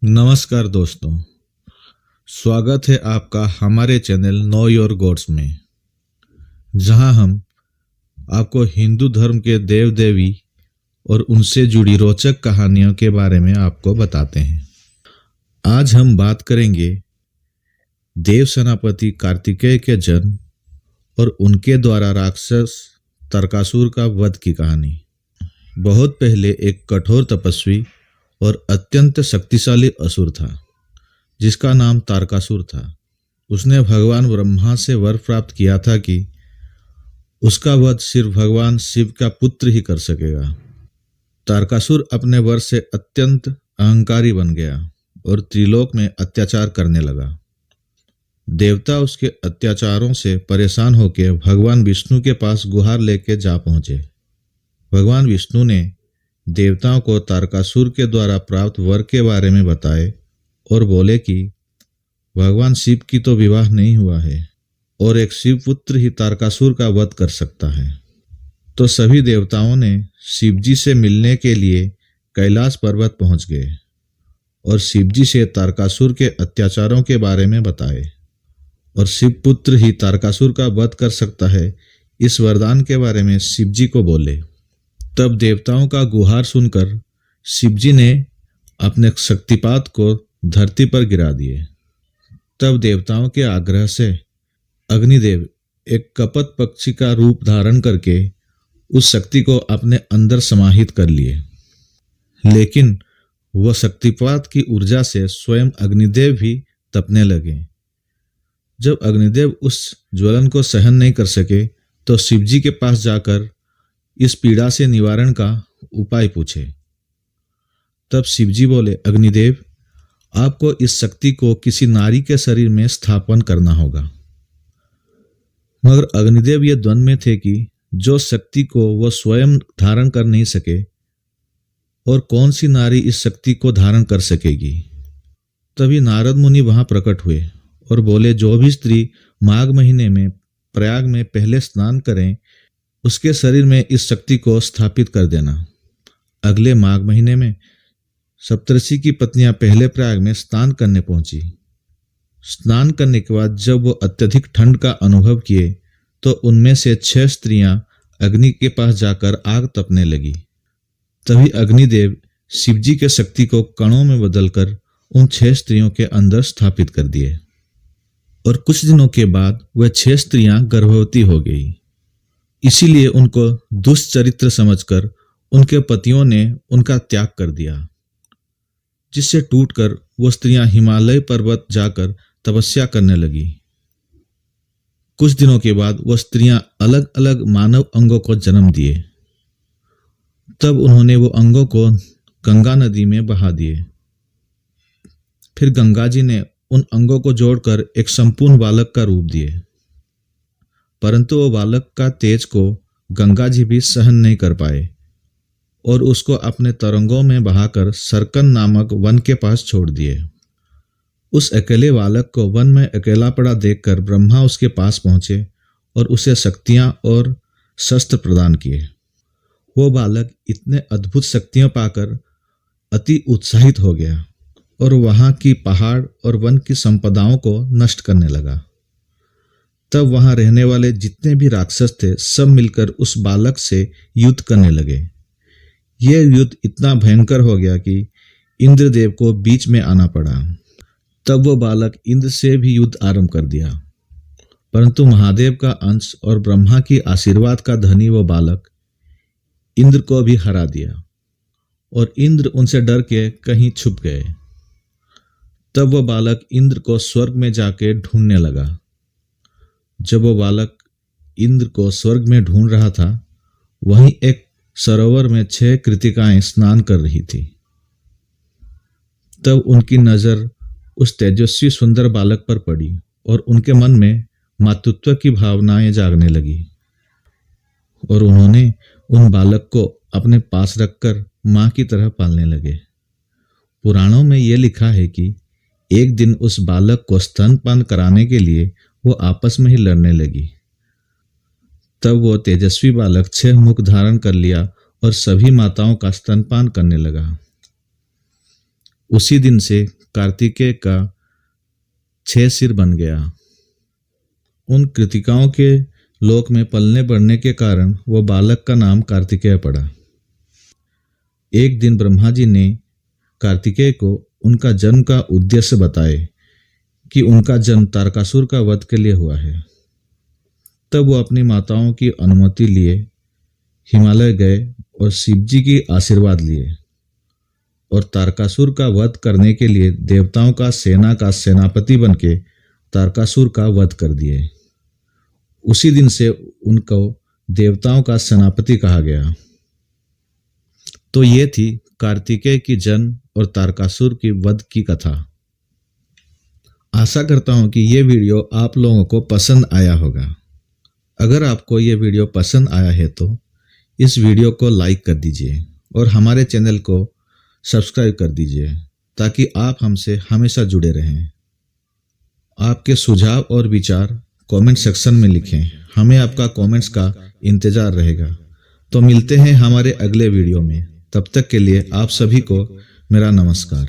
नमस्कार दोस्तों, स्वागत है आपका हमारे चैनल नो योर गॉड्स में, जहां हम आपको हिंदू धर्म के देव देवी और उनसे जुड़ी रोचक कहानियों के बारे में आपको बताते हैं। आज हम बात करेंगे देव सेनापति कार्तिकेय के जन्म और उनके द्वारा राक्षस तारकासुर का वध की कहानी। बहुत पहले एक कठोर तपस्वी और अत्यंत शक्तिशाली असुर था जिसका नाम तारकासुर था। उसने भगवान ब्रह्मा से वर प्राप्त किया था कि उसका वध सिर्फ भगवान शिव का पुत्र ही कर सकेगा। तारकासुर अपने वर से अत्यंत अहंकारी बन गया और त्रिलोक में अत्याचार करने लगा। देवता उसके अत्याचारों से परेशान होकर भगवान विष्णु के पास गुहार लेके जा पहुंचे। भगवान विष्णु ने देवताओं को तारकासुर के द्वारा प्राप्त वर के बारे में बताए और बोले कि भगवान शिव की तो विवाह नहीं हुआ है और एक शिव पुत्र ही तारकासुर का वध कर सकता है। तो सभी देवताओं ने शिवजी से मिलने के लिए कैलाश पर्वत पहुंच गए और शिवजी से तारकासुर के अत्याचारों के बारे में बताए और शिव पुत्र ही तारकासुर का वध कर सकता है, इस वरदान के बारे में शिवजी को बोले। तब देवताओं का गुहार सुनकर शिवजी ने अपने शक्तिपात को धरती पर गिरा दिए। तब देवताओं के आग्रह से अग्निदेव एक कपट पक्षी का रूप धारण करके उस शक्ति को अपने अंदर समाहित कर लिए, लेकिन वह शक्तिपात की ऊर्जा से स्वयं अग्निदेव भी तपने लगे। जब अग्निदेव उस ज्वलन को सहन नहीं कर सके तो शिवजी के पास जाकर इस पीड़ा से निवारण का उपाय पूछे। तब शिवजी बोले, अग्निदेव, आपको इस शक्ति को किसी नारी के शरीर में स्थापन करना होगा। मगर अग्निदेव ये द्वंद में थे कि जो शक्ति को वह स्वयं धारण कर नहीं सके और कौन सी नारी इस शक्ति को धारण कर सकेगी। तभी नारद मुनि वहां प्रकट हुए और बोले, जो भी स्त्री माघ महीने में प्रयाग में पहले स्नान करें उसके शरीर में इस शक्ति को स्थापित कर देना। अगले माघ महीने में सप्तऋषि की पत्नियां पहले प्रयाग में स्नान करने पहुंची। स्नान करने के बाद जब वो अत्यधिक ठंड का अनुभव किए तो उनमें से 6 स्त्रियां अग्नि के पास जाकर आग तपने लगी। तभी अग्निदेव शिवजी के शक्ति को कणों में बदलकर उन 6 स्त्रियों के अंदर स्थापित कर दिए और कुछ दिनों के बाद वह 6 स्त्रियां गर्भवती हो गई। इसीलिए उनको दुष्चरित्र समझकर उनके पतियों ने उनका त्याग कर दिया, जिससे टूटकर वो स्त्रियां हिमालय पर्वत जाकर तपस्या करने लगी। कुछ दिनों के बाद वो स्त्रियां अलग अलग मानव अंगों को जन्म दिए। तब उन्होंने वो अंगों को गंगा नदी में बहा दिए। फिर गंगा जी ने उन अंगों को जोड़कर एक संपूर्ण बालक का रूप दिए, परंतु वो बालक का तेज को गंगा जी भी सहन नहीं कर पाए और उसको अपने तरंगों में बहाकर सरकन नामक वन के पास छोड़ दिए। उस अकेले बालक को वन में अकेला पड़ा देखकर ब्रह्मा उसके पास पहुंचे और उसे शक्तियां और शस्त्र प्रदान किए। वो बालक इतने अद्भुत शक्तियां पाकर अति उत्साहित हो गया और वहां की पहाड़ और वन की संपदाओं को नष्ट करने लगा। तब वहां रहने वाले जितने भी राक्षस थे सब मिलकर उस बालक से युद्ध करने लगे। यह युद्ध इतना भयंकर हो गया कि इंद्रदेव को बीच में आना पड़ा। तब वो बालक इंद्र से भी युद्ध आरंभ कर दिया, परंतु महादेव का अंश और ब्रह्मा की आशीर्वाद का धनी वो बालक इंद्र को भी हरा दिया और इंद्र उनसे डर के कहीं छुप गए। तब वो बालक इंद्र को स्वर्ग में जाके ढूंढने लगा। जब वो बालक इंद्र को स्वर्ग में ढूंढ रहा था, वहीं एक सरोवर में 6 कृतिकाएं स्नान कर रही थी। तब उनकी नजर उस तेजस्वी सुंदर बालक पर पड़ी और उनके मन में मातृत्व की भावनाएं जागने लगी और उन्होंने उन बालक को अपने पास रखकर मां की तरह पालने लगे। पुराणों में यह लिखा है कि एक दिन उस बालक को स्तनपान कराने के लिए वो आपस में ही लड़ने लगी। तब वो तेजस्वी बालक 6 मुख धारण कर लिया और सभी माताओं का स्तनपान करने लगा। उसी दिन से कार्तिकेय का 6 सिर बन गया। उन कृतिकाओं के लोक में पलने बढ़ने के कारण वो बालक का नाम कार्तिकेय पड़ा। एक दिन ब्रह्मा जी ने कार्तिकेय को उनका जन्म का उद्देश्य बताए कि उनका जन्म तारकासुर का वध के लिए हुआ है। तब वो अपनी माताओं की अनुमति लिए हिमालय गए और शिव जी की आशीर्वाद लिए और तारकासुर का वध करने के लिए देवताओं का सेनापति बनके तारकासुर का वध कर दिए। उसी दिन से उनको देवताओं का सेनापति कहा गया। तो ये थी कार्तिकेय की जन्म और तारकासुर की वध की कथा। आशा करता हूँ कि ये वीडियो आप लोगों को पसंद आया होगा। अगर आपको ये वीडियो पसंद आया है तो इस वीडियो को लाइक कर दीजिए और हमारे चैनल को सब्सक्राइब कर दीजिए ताकि आप हमसे हमेशा जुड़े रहें। आपके सुझाव और विचार कमेंट सेक्शन में लिखें। हमें आपका कमेंट्स का इंतज़ार रहेगा। तो मिलते हैं हमारे अगले वीडियो में। तब तक के लिए आप सभी को मेरा नमस्कार।